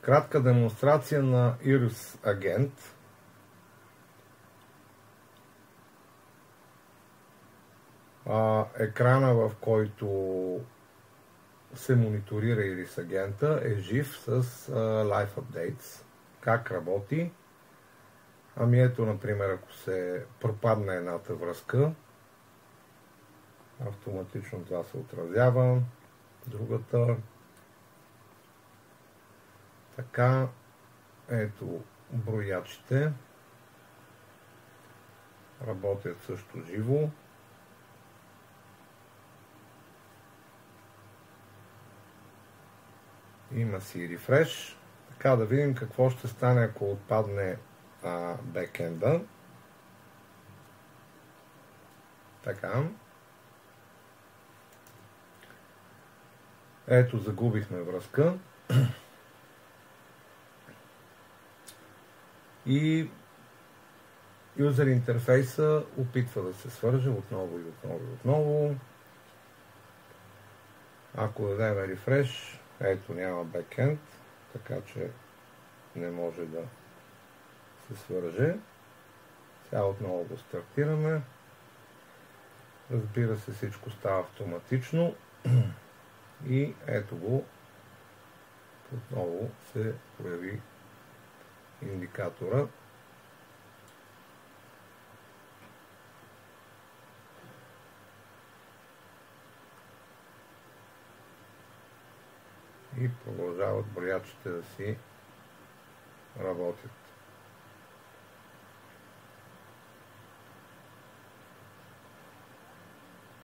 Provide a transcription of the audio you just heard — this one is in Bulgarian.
Кратка демонстрация на Iris Agent. Екрана, в който се мониторира Iris Agent, е жив с Live Updates. Как работи? Ами ето, например, ако се пропадне едната връзка, автоматично това се отразява, другата. Така, ето броячите работят също живо. Има си рефреш. Така, да видим какво ще стане, ако отпадне бекенда. Така. Ето, загубихме връзка. И юзер интерфейса опитва да се свърже отново и отново и отново. Ако дадем рефреш, ето няма бекенд, така че не може да се свърже. Сега отново го стартираме. Разбира се, всичко става автоматично. И ето го. Отново се появи индикатора. И продължават броячите да си работят.